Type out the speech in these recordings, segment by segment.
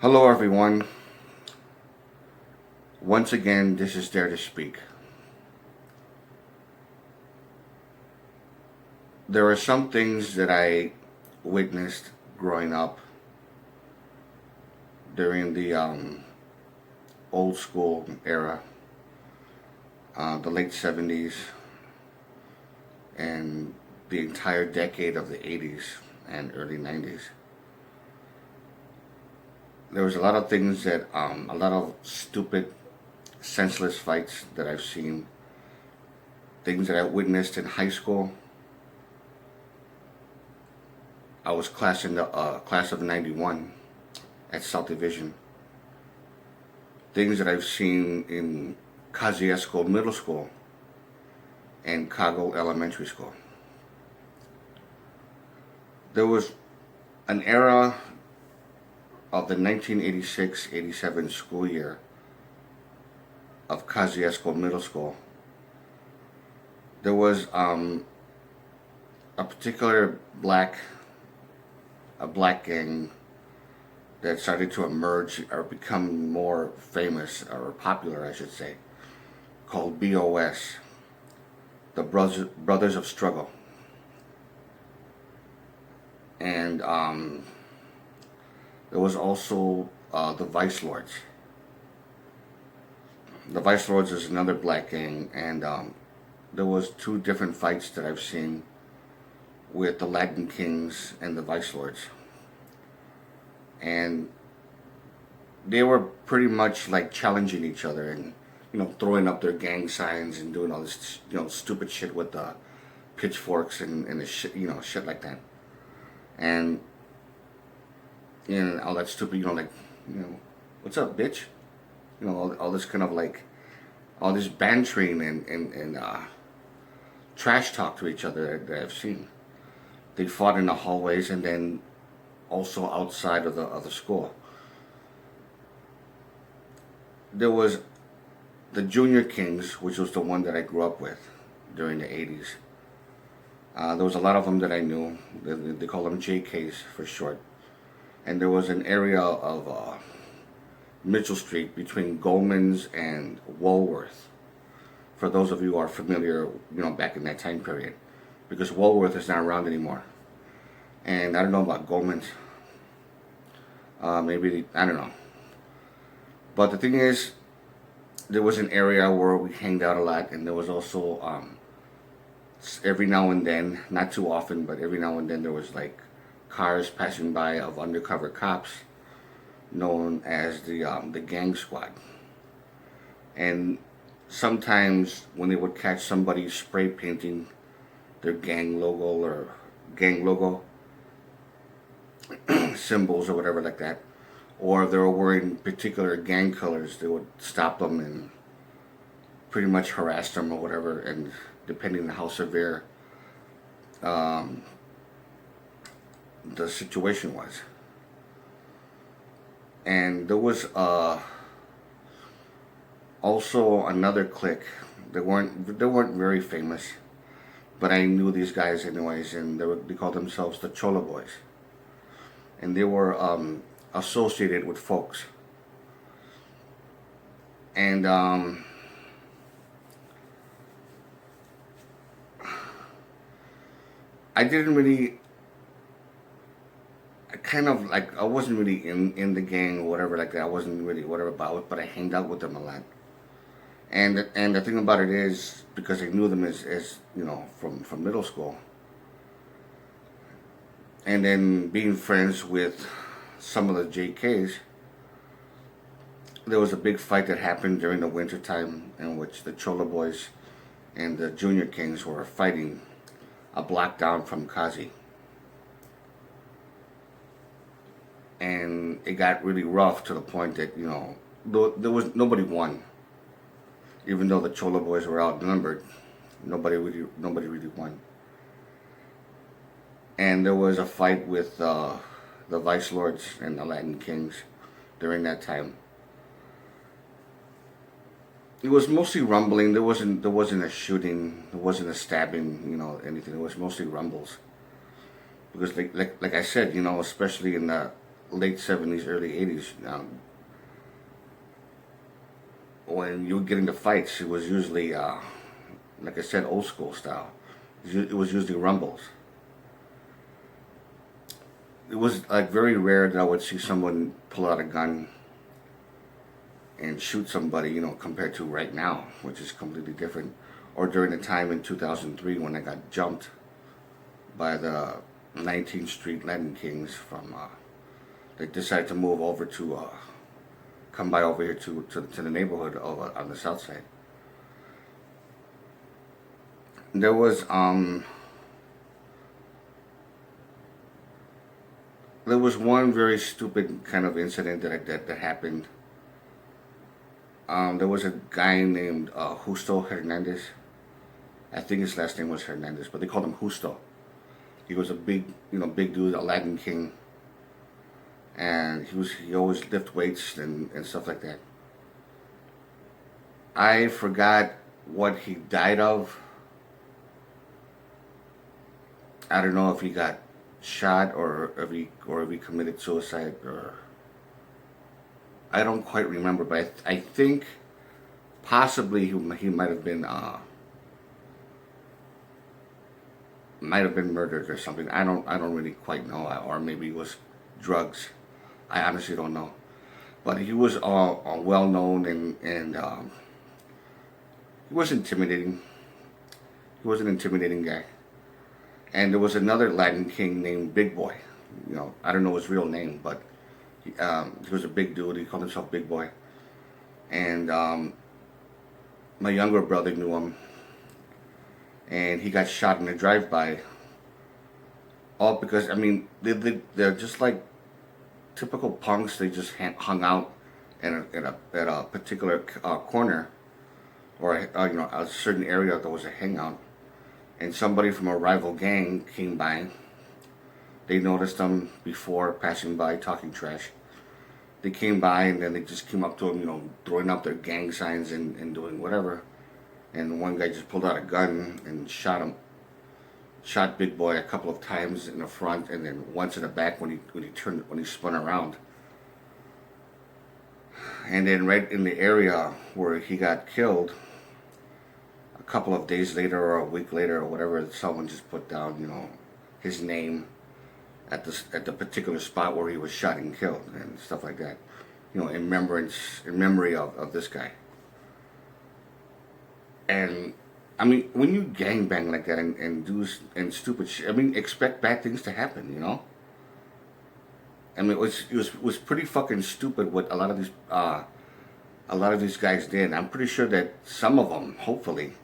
Hello, everyone. Once again, this is Dare to Speak. There are some things that I witnessed growing up during the old school era, the late 70s, and the entire decade of the 80s and early 90s. There was a lot of things a lot of stupid, senseless fights that I've seen, things that I witnessed in high school. I was class of '91 at South Division. Things that I've seen in Kosciuszko Middle School and Coggle Elementary School. There was an era of the 1986-87 school year of Kosciuszko Middle School. There was a particular a black gang that started to emerge or become more famous or popular, I should say, called BOS, the Brothers of Struggle. And there was also the Vice Lords. The Vice Lords is another black gang, and there was two different fights that I've seen with the Latin Kings and the Vice Lords. And they were pretty much like challenging each other and, throwing up their gang signs and doing all this, stupid shit with the pitchforks and the shit, shit like that. And, all that stupid, what's up, bitch? All this kind of like, all this bantering and trash talk to each other that I've seen. They fought in the hallways and then also outside of the school. There was the Junior Kings, which was the one that I grew up with during the 80s. There was a lot of them that I knew. They call them JKs for short. And there was an area of Mitchell Street between Goldman's and Woolworth. For those of you who are familiar, back in that time period. Because Woolworth is not around anymore. And I don't know about Goldman's. I don't know. But the thing is, there was an area where we hanged out a lot, and there was also every now and then, not too often, but every now and then there was like cars passing by of undercover cops, known as the gang squad. And sometimes when they would catch somebody spray painting their gang logo symbols or whatever like that, or if they were wearing particular gang colors, they would stop them and pretty much harass them or whatever, and depending on how severe the situation was. And there was also another clique. They weren't very famous, but I knew these guys anyways, and they called themselves the Cholo Boys. And they were associated with folks. And I didn't really, I wasn't really in the gang or whatever like that. I wasn't really whatever about it, but I hanged out with them a lot. And the thing about it is, because I knew them as from middle school, and then being friends with some of the JKs, there was a big fight that happened during the winter time in which the Cholo Boys and the Junior Kings were fighting a block down from Kazi. And it got really rough to the point that, there was nobody won. Even though the Cholo Boys were outnumbered, nobody really won. And there was a fight with the Vice Lords and the Latin Kings during that time. It was mostly rumbling. There wasn't a shooting. There wasn't a stabbing. Anything. It was mostly rumbles. Because like I said, especially in the late 70s, early 80s. When you would get into fights, it was usually, like I said, old school style. It was usually rumbles. It was like very rare that I would see someone pull out a gun and shoot somebody, compared to right now, which is completely different. Or during the time in 2003 when I got jumped by the 19th Street Latin Kings from, they decided to move over to, come by over here to the neighborhood over on the south side. There was, one very stupid kind of incident that happened. There was a guy named Justo Hernandez. I think his last name was Hernandez, but they called him Justo. He was a big dude, a Latin king, and he always lift weights and stuff like that. I forgot what he died of. I don't know if he got shot or if he committed suicide, or I don't quite remember, but I think possibly he might have been murdered or something. I don't really quite know, or maybe it was drugs. I honestly don't know. But he was well known, and he was intimidating. He was an intimidating guy. And there was another Latin king named Big Boy. I don't know his real name, but he was a big dude. He called himself Big Boy. And my younger brother knew him, and he got shot in a drive-by. All because, they're just like typical punks. They just hung out at a particular corner, or a certain area that was a hangout. And somebody from a rival gang came by. They noticed them before passing by, talking trash. They came by, and then they just came up to him, throwing up their gang signs and doing whatever. And one guy just pulled out a gun and shot him. Shot Big Boy a couple of times in the front, and then once in the back when he spun around. And then right in the area where he got killed, a couple of days later or a week later or whatever, someone just put down, his name at the particular spot where he was shot and killed and stuff like that, in memory of this guy. And when you gangbang like that and do stupid shit, expect bad things to happen, it was pretty fucking stupid what a lot of these guys did. I'm pretty sure that some of them, hopefully,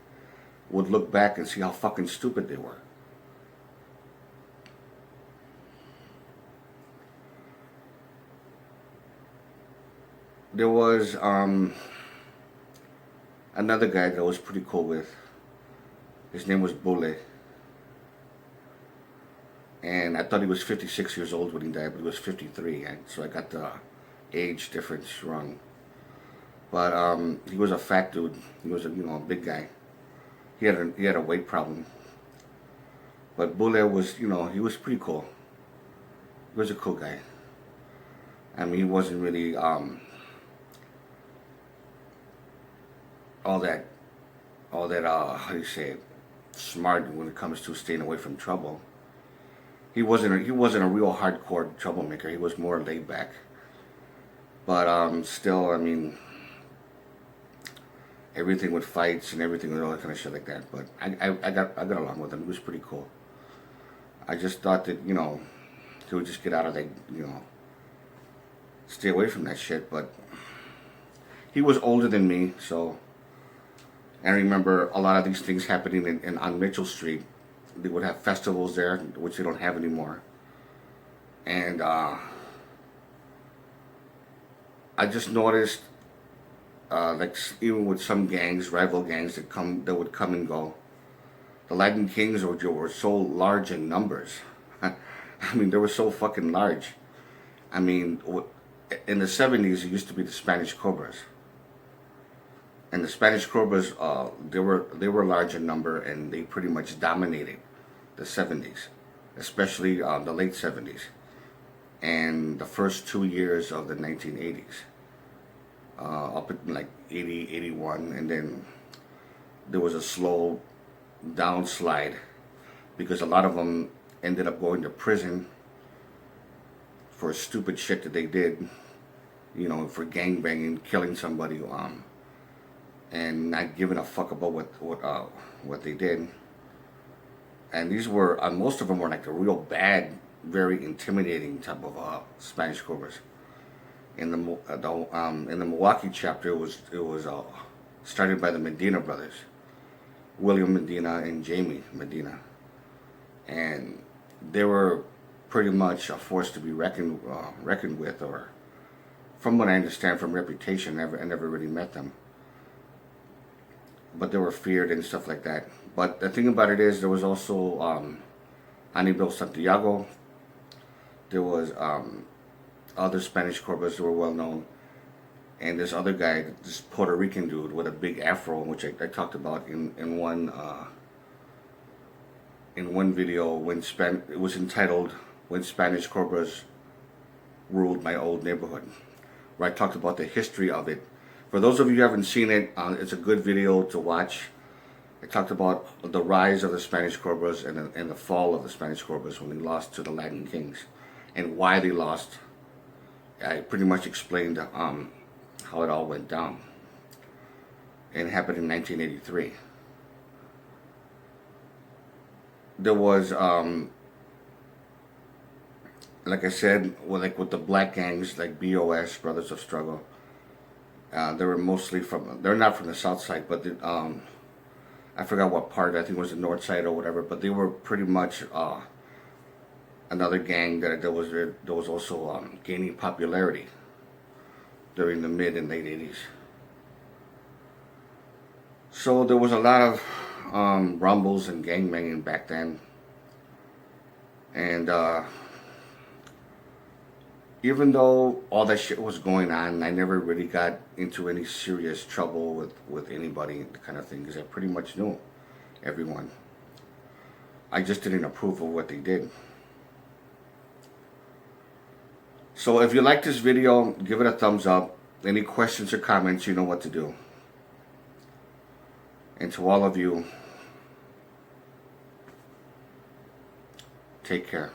would look back and see how fucking stupid they were. There was another guy that I was pretty cool with. His name was Bule. And I thought he was 56 years old when he died, but he was 53. So I got the age difference wrong. But he was a fat dude. He was a big guy. He had a weight problem. But Bule was, he was pretty cool. He was a cool guy. He wasn't really all that how do you say it, smart when it comes to staying away from trouble. He wasn't a real hardcore troublemaker. He was more laid back. But still, everything with fights and everything and all that kind of shit like that. But I got along with him. He was pretty cool. I just thought that he would just get out of that, stay away from that shit. But he was older than me, so. And I remember a lot of these things happening on Mitchell Street. They would have festivals there, which they don't have anymore. And I just noticed, even with some gangs, rival gangs that would come and go, the Latin Kings were so large in numbers. They were so fucking large. In the 70s, it used to be the Spanish Cobras. And the Spanish Cobras, they were large in number, and they pretty much dominated the 70s, especially the late 70s. and the first 2 years of the 1980s, up in like 80, 81, and then there was a slow downslide because a lot of them ended up going to prison for stupid shit that they did, you know, for gangbanging, killing somebody, and not giving a fuck about what they did. And these were most of them were like a real bad, very intimidating type of Spanish Cobras. In the Milwaukee chapter, it was started by the Medina brothers, William Medina and Jamie Medina, and they were pretty much a force to be reckoned with, or from what I understand from reputation. I never really met them, but they were feared and stuff like that. But the thing about it is, there was also Anibal Santiago. There was other Spanish Cobras that were well known, and this other guy, this Puerto Rican dude with a big afro, which I talked about in one video, it was entitled "When Spanish Cobras Ruled My Old Neighborhood," where I talked about the history of it. For those of you who haven't seen it, it's a good video to watch. I talked about the rise of the Spanish Cobras and the fall of the Spanish Cobras when they lost to the Latin Kings, and why they lost. I pretty much explained how it all went down. And it happened in 1983. There was, like I said, with the black gangs like BOS, Brothers of Struggle. They were mostly they're not from the south side, but I forgot what part. I think it was the north side or whatever. But they were pretty much another gang that was also gaining popularity during the mid and late 80s. So there was a lot of rumbles and gangbanging back then, and even though all that shit was going on, I never really got into any serious trouble with anybody, the kind of thing, because I pretty much knew everyone. I just didn't approve of what they did. So if you like this video, give it a thumbs up. Any questions or comments, you know what to do. And to all of you, take care.